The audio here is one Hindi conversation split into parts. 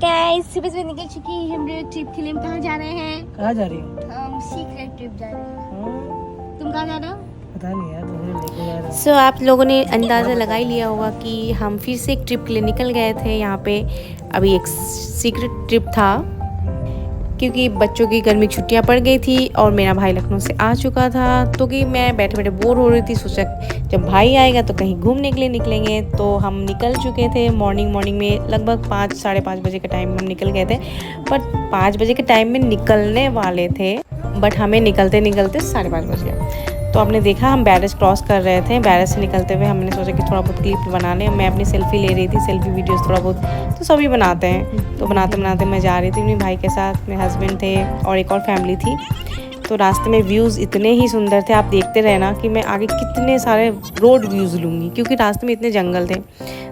गाइस, सुबह से निकल चुकी है हम लोग ट्रिप के लिए। हम कहाँ जा रहे हैं? कहाँ जा रही हो? हम सीक्रेट ट्रिप जा रहे हैं। तुम कहाँ जा रहे हो? पता नहीं यार, तुम्हें लेके जा रहा हूँ। सो आप लोगों ने अंदाज़ा लगा ही लिया होगा कि हम फिर से एक ट्रिप के लिए निकल गए थे। यहाँ पे अभी एक सीक्रेट ट्रिप था क्योंकि बच्चों की गर्मी की छुट्टियाँ पड़ गई थी और मेरा भाई लखनऊ से आ चुका था। तो कि मैं बैठे बैठे बोर हो रही थी, सोचा जब भाई आएगा तो कहीं घूमने के लिए निकलेंगे। तो हम निकल चुके थे मॉर्निंग में, लगभग 5 साढ़े 5 बजे के टाइम में हम निकल गए थे। बट 5 बजे के टाइम में निकलने वाले थे, बट हमें निकलते निकलते 5:30 बज गया। तो आपने देखा हम बैरेज क्रॉस कर रहे थे। बैरेज से निकलते हुए हमने सोचा कि थोड़ा बहुत क्लिप बनाने, मैं अपनी सेल्फी ले रही थी, सेल्फी वीडियोस थोड़ा बहुत तो सभी बनाते हैं। तो बनाते बनाते मैं जा रही थी अपने भाई के साथ, मेरे हस्बैंड थे और एक और फैमिली थी। तो रास्ते में व्यूज़ इतने ही सुंदर थे, आप देखते रहना कि मैं आगे कितने सारे रोड व्यूज़ लूँगी क्योंकि रास्ते में इतने जंगल थे।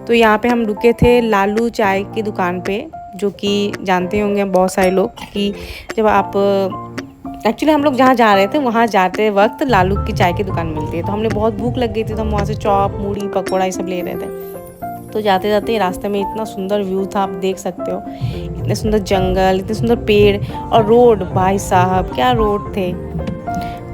तो यहाँ पे हम रुके थे लालू चाय की दुकान पे, जो कि जानते होंगे बहुत सारे लोग कि जब आप एक्चुअली हम लोग जहाँ जा रहे थे वहाँ जाते वक्त लालू की चाय की दुकान मिलती है। तो हमने बहुत भूख लग गई थी, तो हम वहाँ से चॉप, मूढ़ी, पकौड़ा ये सब ले रहे थे। तो जाते जाते रास्ते में इतना सुंदर व्यू था, आप देख सकते हो, इतने सुंदर जंगल, इतने सुंदर पेड़ और रोड, भाई साहब क्या रोड थे।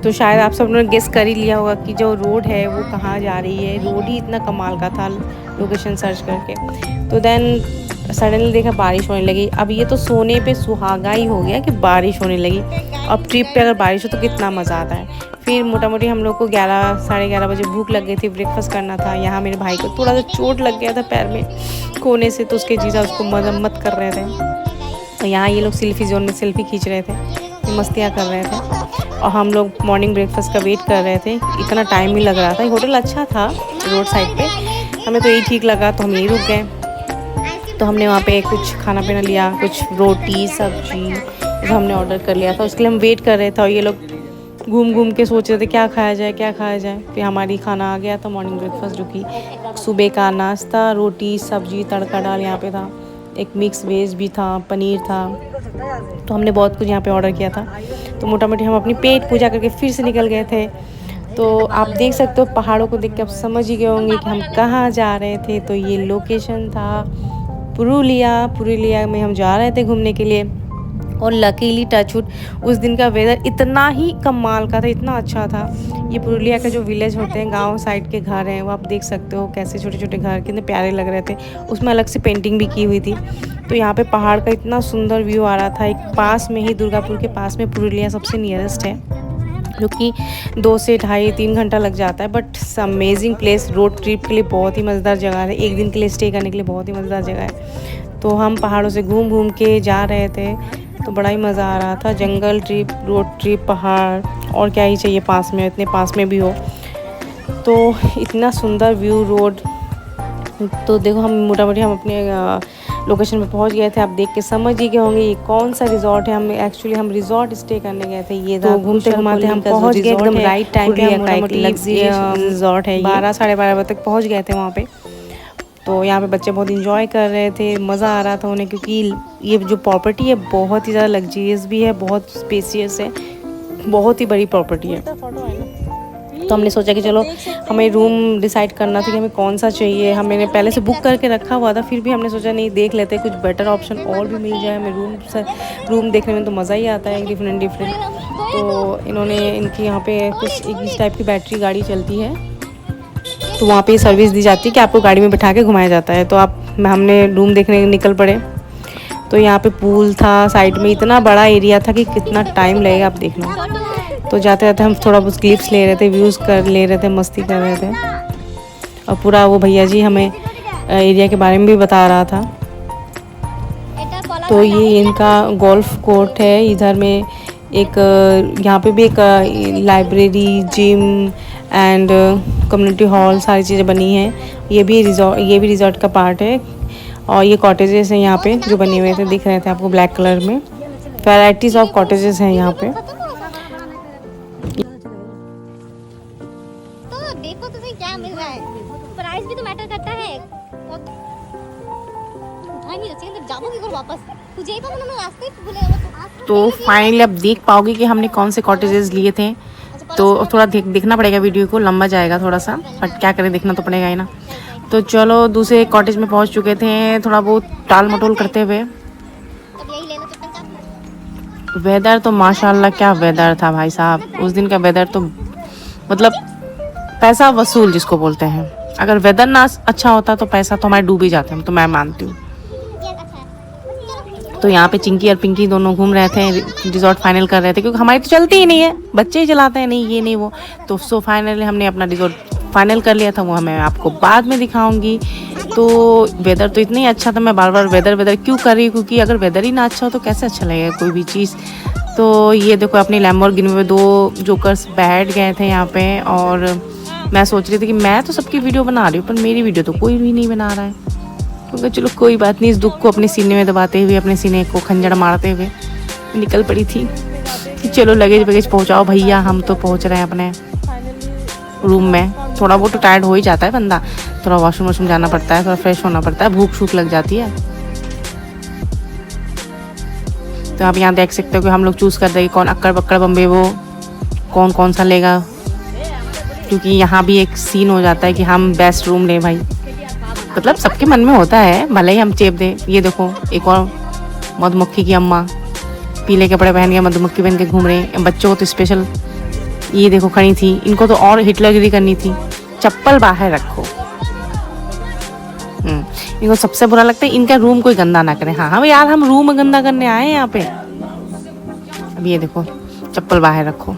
तो शायद आप सब ने गेस कर ही लिया होगा कि जो रोड है वो कहाँ जा रही है। रोड ही इतना कमाल का था लोकेशन सर्च करके। तो देन सडनली देखा बारिश होने लगी। अब ये तो सोने पे सुहागा ही हो गया कि बारिश होने लगी। अब ट्रिप पे अगर बारिश हो तो कितना मज़ा आता है। फिर मोटा मोटी हम लोग को 11 साढ़े 11 बजे भूख लग गई थी, ब्रेकफास्ट करना था। यहाँ मेरे भाई को थोड़ा सा चोट लग गया था पैर में कोने से, तो उसके जीजा उसको मरम्मत कर रहे थे। और यहाँ ये लोग सेल्फी जोन में सेल्फी खींच रहे थे, मस्तियाँ कर रहे थे और हम लोग मॉर्निंग ब्रेकफास्ट का वेट कर रहे थे। इतना टाइम ही लग रहा था। होटल अच्छा था रोड साइड पे, हमें तो यही ठीक लगा, तो हम यहीं रुक गए। तो हमने वहाँ पे कुछ खाना पीना लिया, कुछ रोटी सब्जी जो हमने ऑर्डर कर लिया था, उसके लिए हम वेट कर रहे थे। और ये लोग घूम घूम के सोच रहे थे क्या खाया जाए क्या खाया जाए। फिर हमारी खाना आ गया था मॉर्निंग ब्रेकफास्ट, जो कि सुबह का नाश्ता, रोटी सब्जी तड़का दाल यहाँ पे था, एक मिक्स वेज भी था, पनीर था। तो हमने बहुत कुछ यहाँ पे ऑर्डर किया था। तो मोटा मोटी हम अपनी पेट पूजा करके फिर से निकल गए थे। तो आप देख सकते हो पहाड़ों को देख के आप समझ ही गए होंगे कि हम कहाँ जा रहे थे। तो ये लोकेशन था पुरुलिया में हम जा रहे थे घूमने के लिए। और लकीली टचवुड उस दिन का वेदर इतना ही कमाल का था, इतना अच्छा था। ये पुरुलिया का जो विलेज होते हैं, गांव साइड के घर हैं, वो आप देख सकते हो कैसे छोटे छोटे घर कितने प्यारे लग रहे थे। उसमें अलग से पेंटिंग भी की हुई थी। तो यहाँ पे पहाड़ का इतना सुंदर व्यू आ रहा था। एक पास में ही दुर्गापुर के पास में पुरुलिया सबसे नियरेस्ट है, जो कि 2 से ढाई 3 घंटा लग जाता है। But amazing place, road trip के लिए बहुत ही मज़ेदार जगह है, एक दिन के लिए स्टे करने के लिए बहुत ही मज़ेदार जगह है। तो हम पहाड़ों से घूम घूम के जा रहे थे, तो बड़ा ही मज़ा आ रहा था। जंगल ट्रिप, रोड ट्रिप, पहाड़, और क्या ही चाहिए पास में, इतने पास में भी हो। तो इतना सुंदर व्यू रोड। तो देखो हम मोटा मोटी हम अपने लोकेशन पे पहुंच गए थे। आप देख के समझ ही गए होंगे ये कौन सा रिजॉर्ट है। हम रिजॉर्ट स्टे करने गए थे। ये तो घूमते घुमाते हम पहुंच गए एकदम राइट टाइम पे। रिजॉर्ट है, 12 साढ़े 12 बजे तक पहुंच गए थे वहाँ पे। तो यहाँ पे बच्चे बहुत इंजॉय कर रहे थे, मज़ा आ रहा था उन्हें, क्योंकि ये जो प्रॉपर्टी है बहुत ही ज़्यादा लग्जरियस भी है, बहुत स्पेसियस है, बहुत ही बड़ी प्रॉपर्टी है। तो हमने सोचा कि चलो हमें रूम डिसाइड करना था कि हमें कौन सा चाहिए। हमने पहले से बुक करके रखा हुआ था, फिर भी हमने सोचा नहीं, देख लेते कुछ बेटर ऑप्शन और भी मिल जाए हमें। रूम देखने में तो मज़ा ही आता है, डिफरेंट। तो इन्होंने इनकी यहाँ पे कुछ इस टाइप की बैटरी गाड़ी चलती है, तो वहाँ पे सर्विस दी जाती है कि आपको गाड़ी में बिठा के घुमाया जाता है। तो हमने रूम देखने निकल पड़े। तो यहाँ पे पूल था साइड में, इतना बड़ा एरिया था कि कितना टाइम लगेगा आप देखना। तो जाते जाते हम थोड़ा बहुत क्लिप्स ले रहे थे, व्यूज़ कर ले रहे थे, मस्ती कर रहे थे। और पूरा वो भैया जी हमें एरिया के बारे में भी बता रहा था। तो ये इनका गोल्फ कोर्ट है। इधर में एक यहाँ पे भी एक library, gym and community hall, सारी चीज़ें बनी हैं। ये भी रिजॉर्ट का पार्ट है। और ये कॉटेजेस हैं यहाँ पे जो बने हुए थे, दिख रहे थे आपको ब्लैक कलर में। वैराइटीज ऑफ कॉटेजेस हैं यहाँ पे। तो देखो तुम्हें क्या मिल रहा है, प्राइस भी तो मैटर करता है। वापस तुझे तो मैंने रास्ते पे भूले। तो फाइनली अब देख पाओगे कि हमने कौन से कॉटेजेस लिए थे। तो थोड़ा देखना पड़ेगा, वीडियो को लंबा जाएगा थोड़ा सा, बट क्या करें, देखना तो पड़ेगा ही ना। तो चलो दूसरे कॉटेज में पहुंच चुके थे, थोड़ा बहुत टाल मटोल करते हुए। वेदर तो माशाल्लाह क्या वेदर था भाई साहब। उस दिन का वेदर तो मतलब पैसा वसूल जिसको बोलते हैं। अगर वेदर ना अच्छा होता तो पैसा तो हमारे डूब ही जाते हैं, तो मैं मानती हूँ। तो यहाँ पे चिंकी और पिंकी दोनों घूम रहे थे, रिजॉर्ट फाइनल कर रहे थे, क्योंकि हमारी तो चलती ही नहीं है, बच्चे ही चलाते हैं, नहीं ये नहीं वो। तो सो फाइनली हमने अपना रिजॉर्ट फाइनल कर लिया था, वो मैं आपको बाद में दिखाऊंगी। तो वेदर तो इतना ही अच्छा था, मैं बार बार वेदर क्यों कर रही हूँ, क्योंकि अगर वेदर ही ना अच्छा हो तो कैसे अच्छा लगेगा कोई भी चीज़। तो ये देखो अपनी लैम्बोर्गिनी में 2 जोकर्स बैठ गए थे यहाँ पे, और मैं सोच रही थी कि मैं तो सबकी वीडियो बना रही हूँ पर मेरी वीडियो तो कोई भी नहीं बना रहा है। क्योंकि चलो कोई बात नहीं, इस दुख को अपने सीने में दबाते हुए, अपने सीने को खंजर मारते हुए निकल पड़ी थी कि चलो लगेज पहुँचाओ भैया, हम तो पहुँच रहे हैं अपने रूम में। थोड़ा बहुत तो टायर्ड हो ही जाता है बंदा, थोड़ा वॉशरूम जाना पड़ता है, थोड़ा फ्रेश होना पड़ता है, भूख शूख लग जाती है। तो आप यहाँ देख सकते हो कि हम लोग चूज़ कर रहे हैं कौन अक्कड़ बक्कड़ बम्बे वो कौन सा लेगा, क्योंकि यहाँ भी एक सीन हो जाता है कि हम बेस्ट रूम लें भाई। मतलब सबके मन में होता है, भले ही हम चेप दें। ये देखो एक और मधुमक्खी की अम्मा पीले कपड़े पहन के मधुमक्खी बन के घूम रहे हैं। बच्चों को तो स्पेशल ये देखो खड़ी थी, इनको तो और हिटलरगिरी करनी थी, चप्पल बाहर रखो। इनको सबसे बुरा लगता है इनका रूम कोई गंदा ना करे। हाँ यार हम रूम गंदा करने आए हैं यहाँ पे। अब ये देखो चप्पल बाहर रखो।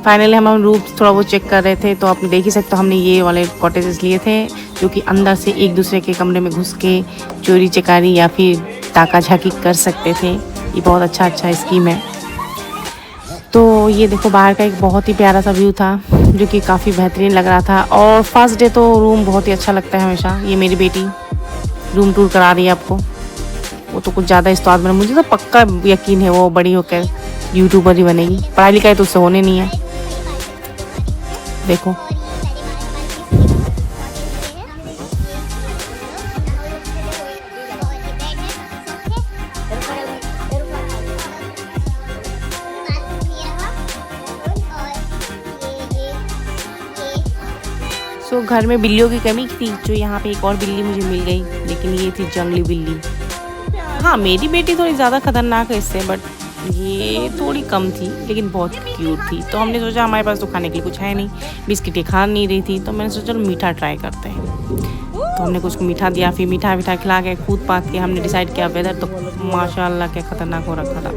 फाइनली हम रूम थोड़ा वो चेक कर रहे थे, तो आप देख ही सकते हो हमने ये वाले कॉटेजेस लिए थे जो कि अंदर से एक दूसरे के कमरे में घुस के चोरी चकारी या फिर ताका झाकी कर सकते थे। ये बहुत अच्छा स्कीम है। तो ये देखो बाहर का एक बहुत ही प्यारा सा व्यू था जो कि काफ़ी बेहतरीन लग रहा था। और फर्स्ट डे तो रूम बहुत ही अच्छा लगता है हमेशा। ये मेरी बेटी रूम टूर करा रही है आपको, वो तो कुछ ज़्यादा इस्ताद बना, मुझे तो पक्का यकीन है वो बड़ी होकर यूट्यूबर ही बनेगी। पढ़ाई लिखाई तो उससे होने नहीं है। देखो तो घर में बिल्लियों की कमी थी, जो यहाँ पे एक और बिल्ली मुझे मिल गई, लेकिन ये थी जंगली बिल्ली। हाँ मेरी बेटी थोड़ी ज़्यादा खतरनाक है इससे, बट ये थोड़ी कम थी लेकिन बहुत क्यूट थी। तो हमने सोचा हमारे पास तो खाने के लिए कुछ है नहीं, बिस्किटें खा नहीं रही थी, तो मैंने सोचा चलो मीठा ट्राई करते हैं। तो हमने कुछ मीठा दिया, फिर मीठा खिला के कूद पाद के हमने डिसाइड किया। वेदर तो माशाल्लाह क्या खतरनाक हो रखा था।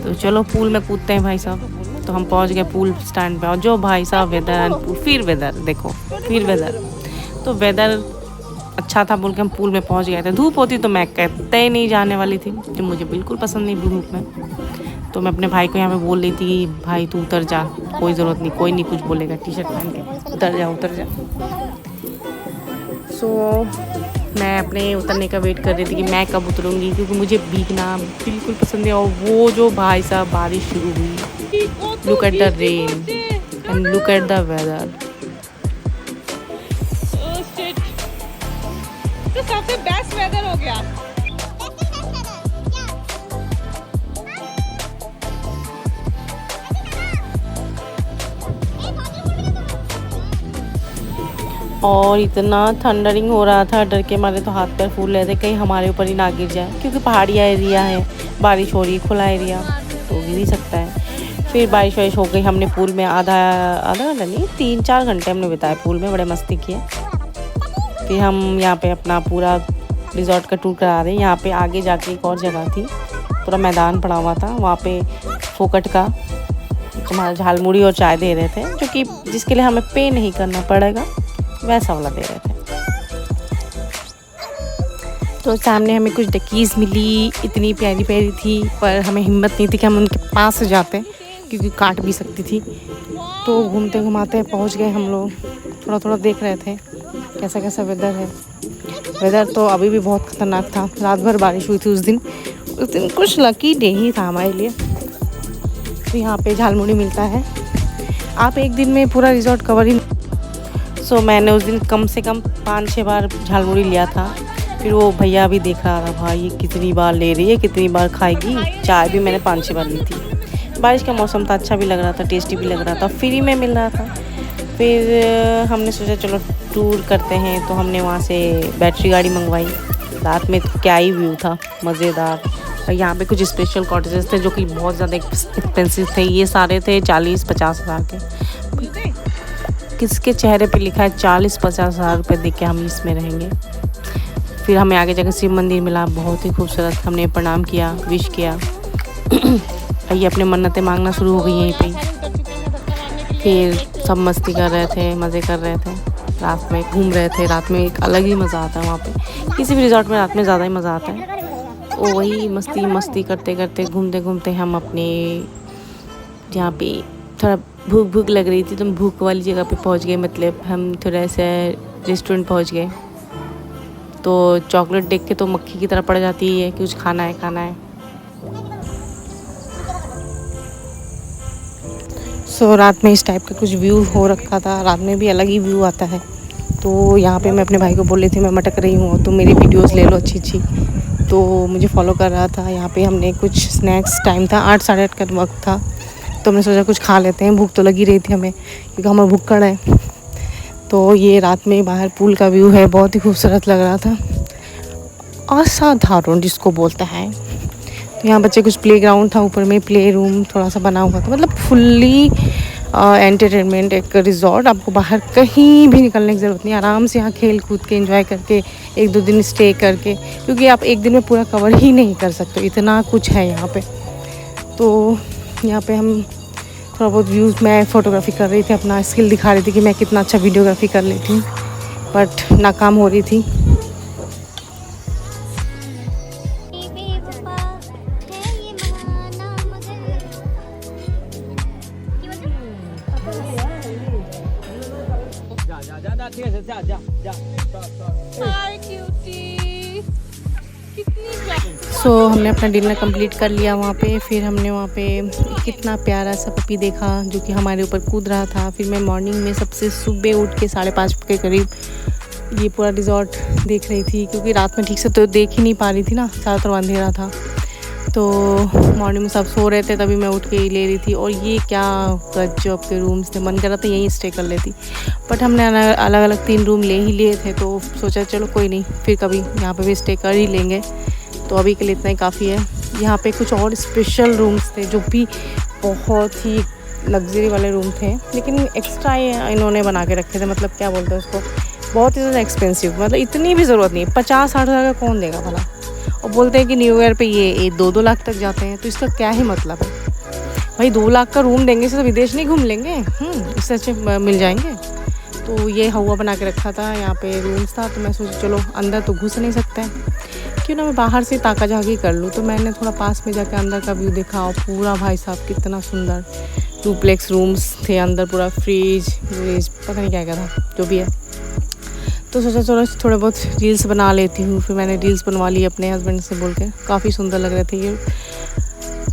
तो चलो पूल में कूदते हैं भाई साहब। तो हम पहुंच गए पूल स्टैंड पे, और जो भाई साहब वेदर फिर वेदर देखो, फिर वेदर। तो वेदर अच्छा था बोल के हम पूल में पहुंच गए थे। धूप होती तो मैं कहते ही नहीं जाने वाली थी, जो मुझे बिल्कुल पसंद नहीं धूप में। तो मैं अपने भाई को यहाँ पे बोल रही थी भाई तू उतर जा, कोई ज़रूरत नहीं, कोई नहीं कुछ बोलेगा, टी शर्ट पहन के उतर जा। सो मैं अपने उतरने का वेट कर रही थी कि मैं कब उतरूँगी, क्योंकि मुझे भीगना बिल्कुल पसंद है। और वो जो भाई साहब बारिश शुरू हुई, look at the rain and look at the weather. तो सबसे बेस्ट वेदर हो गया। और इतना थंडरिंग हो रहा था, डर के मारे तो हाथ पैर फूल रहे थे कहीं हमारे ऊपर ही ना गिर जाए, क्योंकि पहाड़िया एरिया है, बारिश हो रही है, खुला एरिया तो गिर ही सकता है। फिर बारिश वारिश हो गई, हमने पूल में आधा घंटा नहीं 3-4 घंटे हमने बिताए पूल में, बड़े मस्ती किए। फिर हम यहाँ पे अपना पूरा रिजॉर्ट का टूर करा रहे हैं। यहाँ पे आगे जाके एक और जगह थी, पूरा मैदान पड़ा हुआ था, वहाँ पे फोकट का तुम्हारा झालमुड़ी और चाय दे रहे थे, जो कि जिसके लिए हमें पे नहीं करना पड़ेगा वैसा वाला दे रहे थे। तो सामने हमें कुछ डकीज़ मिली, इतनी प्यारी प्यारी थी, पर हमें हिम्मत नहीं थी कि हम उनके पास जाते, क्योंकि काट भी सकती थी। तो घूमते घुमाते पहुंच गए हम लोग। थोड़ा थोड़ा देख रहे थे कैसा कैसा वेदर है। वेदर तो अभी भी बहुत ख़तरनाक था, रात भर बारिश हुई थी उस दिन कुछ लकी डे ही था हमारे लिए। तो यहाँ पे झालमुड़ी मिलता है, आप एक दिन में पूरा रिजॉर्ट कवर ही। सो मैंने उस दिन कम से कम 5-6 बार झालमुड़ी लिया था। फिर वो भैया भी देख रहा था भाई ये कितनी बार ले रही है, कितनी बार खाएगी। चाय भी मैंने 5-6 बार ली थी। बारिश का मौसम था, अच्छा भी लग रहा था, टेस्टी भी लग रहा था, फ्री में मिल रहा था। फिर हमने सोचा चलो टूर करते हैं, तो हमने वहाँ से बैटरी गाड़ी मंगवाई। रात में तो क्या ही व्यू था, मज़ेदार। यहाँ पे कुछ स्पेशल कॉटेजेस थे जो कि बहुत ज़्यादा एक्सपेंसिव थे। ये सारे थे 40-50 हज़ार के। किसके चेहरे पे लिखा है 40-50 हज़ार रुपये देख के हम इसमें रहेंगे। फिर हमें आगे जाकर शिव मंदिर मिला, बहुत ही खूबसूरत। हमने प्रणाम किया, विश किया। ये अपने मन्नतें मांगना शुरू हो गई यहीं पे। फिर सब मस्ती कर रहे थे, मज़े कर रहे थे, रात में घूम रहे थे। रात में एक अलग ही मज़ा आता है वहाँ पे, किसी भी रिजॉर्ट में रात में ज़्यादा ही मज़ा आता है। वो वही मस्ती करते करते घूमते घूमते हम अपने जहाँ पे थोड़ा भूख लग रही थी तो हम भूख वाली जगह पे पहुँच गए। मतलब हम थोड़ा ऐसे रेस्टोरेंट पहुँच गए तो चॉकलेट देख के तो मक्खी की तरह पड़ जाती है कि कुछ खाना है। सो रात में इस टाइप का कुछ व्यू हो रखा था। रात में भी अलग ही व्यू आता है। तो यहाँ पे मैं अपने भाई को बोल रही थी मैं मटक रही हूँ, तो मेरी वीडियोस ले लो अच्छी। तो मुझे फॉलो कर रहा था। यहाँ पे हमने कुछ स्नैक्स, टाइम था 8 साढ़े 8 का वक्त था, तो हमने सोचा कुछ खा लेते हैं। भूख तो लगी रही थी हमें, क्योंकि हमारा भूखड़ है। तो ये रात में बाहर पूल का व्यू है, बहुत ही खूबसूरत लग रहा था, असाधारण जिसको बोलते हैं। तो यहाँ बच्चे कुछ प्लेग्राउंड था, ऊपर में प्ले रूम थोड़ा सा बना हुआ था। मतलब फुल्ली एंटरटेनमेंट एक रिजॉर्ट। आपको बाहर कहीं भी निकलने की ज़रूरत नहीं, आराम से यहाँ खेल कूद के एंजॉय करके 1-2 दिन स्टे करके, क्योंकि आप एक दिन में पूरा कवर ही नहीं कर सकते, इतना कुछ है यहाँ पे। तो यहाँ पे हम थोड़ा बहुत व्यूज़, मैं फ़ोटोग्राफी कर रही थी, अपना स्किल दिखा रही थी कि मैं कितना अच्छा वीडियोग्राफी कर लेती हूँ, बट नाकाम हो रही थी। सो हमने अपना डिनर कंप्लीट कर लिया वहाँ पे। फिर हमने वहाँ पे कितना प्यारा सा पपी देखा जो कि हमारे ऊपर कूद रहा था। फिर मैं मॉर्निंग में सबसे सुबह उठ के 5:30 के करीब ये पूरा रिजॉर्ट देख रही थी, क्योंकि रात में ठीक से तो देख ही नहीं पा रही थी ना, चारों तरफ अंधेरा था। तो मॉर्निंग में सब सो रहे थे, तभी मैं उठ के ले रही थी। और ये क्या गजब के रूम्स थे, मन कर रहा था यहीं स्टे कर लेती, बट हमने अलग अलग 3 रूम ले ही लिए थे। तो सोचा चलो कोई नहीं, फिर कभी यहाँ पे भी स्टे कर ही लेंगे। तो अभी के लिए इतना ही काफ़ी है। यहाँ पे कुछ और स्पेशल रूम्स थे जो भी बहुत ही लग्जरी वाले रूम थे, लेकिन एक्स्ट्रा इन्होंने बना के रखे थे। मतलब क्या बोलते हैं उसको, बहुत ही ज़्यादा एक्सपेंसिव। मतलब इतनी भी ज़रूरत नहीं, 50-60 हज़ार का कौन देगा भला। और बोलते हैं कि न्यू ईयर पे ये 2-2 लाख तक जाते हैं, तो इसका क्या ही मतलब है भाई। 2 लाख का रूम देंगे तो विदेश नहीं घूम लेंगे, इससे अच्छे मिल जाएंगे। तो ये हवा बना के रखा था, यहाँ पे रूम्स था। तो मैं सोची चलो अंदर तो घुस नहीं सकते हैं, क्यों ना मैं बाहर से ताका झाकी कर लूँ। तो मैंने थोड़ा पास में जाके अंदर का व्यू देखा, और पूरा भाई साहब कितना सुंदर डुप्लेक्स रूम्स थे अंदर, पूरा फ्रिज पता नहीं क्या था, जो भी है। तो सोचा चलो थोड़े बहुत रील्स बना लेती हूँ। फिर मैंने रील्स बनवा ली अपने हस्बैंड से बोल के। काफ़ी सुंदर लग रहे थे ये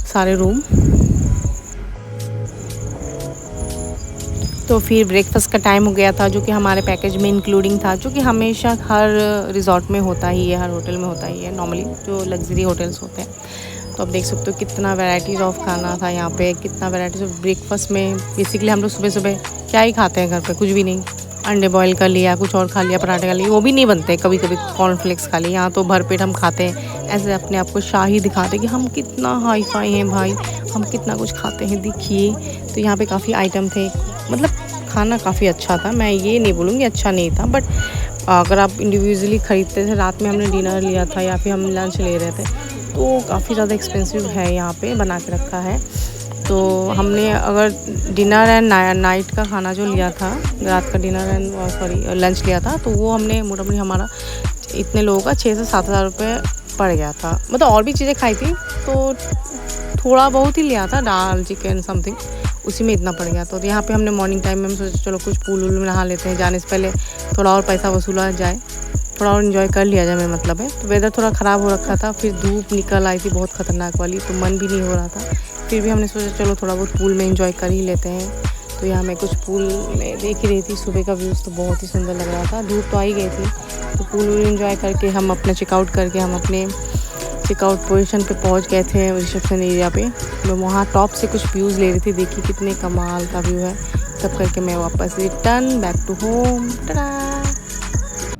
सारे रूम। तो फिर ब्रेकफास्ट का टाइम हो गया था, जो कि हमारे पैकेज में इंक्लूडिंग था, जो कि हमेशा हर रिजॉर्ट में होता ही है, हर होटल में होता ही है नॉर्मली, जो लग्जरी होटल्स होते हैं। तो आप देख सकते हो कितना वैराइटीज़ ऑफ खाना था यहाँ पे, कितना वैराइटीज़ ऑफ ब्रेकफास्ट में। बेसिकली हम लोग सुबह सुबह क्या ही खाते हैं घर पे, कुछ भी नहीं। अंडे बॉईल कर लिया, कुछ और खा लिया, पराठे खा लिए, वो भी नहीं बनते, कभी कभी कॉर्नफ्लेक्स खा लिए। यहाँ तो भरपेट हम खाते हैं, ऐसे अपने आप को शाही दिखाते हैं कि हम कितना हाई फाई हैं भाई, हम कितना कुछ खाते हैं, देखिए। तो यहाँ पे काफ़ी आइटम थे, मतलब खाना काफ़ी अच्छा था। मैं ये नहीं बोलूँगी अच्छा नहीं था, बट अगर आप इंडिविजुअली ख़रीदते थे, रात में हमने डिनर लिया था या फिर हम लंच ले रहे थे, तो काफ़ी ज़्यादा एक्सपेंसिव है यहाँ पे बना के रखा है। तो हमने अगर डिनर एंड नाइट का खाना जो लिया था, रात का डिनर एंड लंच लिया था, तो वो हमने मोटामोटी हमारा इतने लोगों का 6 से 7 हज़ार रुपये पड़ गया था। मतलब और भी चीज़ें खाई थी तो थोड़ा बहुत ही लिया था, दाल चिकन समथिंग, उसी में इतना पड़ गया। तो यहाँ पे हमने मॉर्निंग टाइम में हम सोचा चलो कुछ पूल वूल में नहा लेते हैं, जाने से पहले थोड़ा और पैसा वसूला जाए, थोड़ा और इन्जॉय कर लिया जाए, मेरा मतलब है। तो वेदर थोड़ा ख़राब हो रखा था, फिर धूप निकल आई थी बहुत ख़तरनाक वाली, तो मन भी नहीं हो रहा था। फिर भी हमने सोचा चलो थोड़ा बहुत पूल में एंजॉय कर ही लेते हैं। तो यहाँ मैं कुछ पूल में देख ही रही थी, सुबह का व्यूज़ तो बहुत ही सुंदर लग रहा था। धूप तो आ ही गई थी, तो पूल वूल एंजॉय करके हम अपना चेकआउट करके हम अपने चेकआउट पोजीशन पे पहुँच गए थे, रिसेप्शन एरिया पे। मैं वहाँ टॉप से कुछ व्यूज़ ले रही थी, देखिए कितने कमाल का व्यू है। तब करके मैं वापस return back to home. Tata.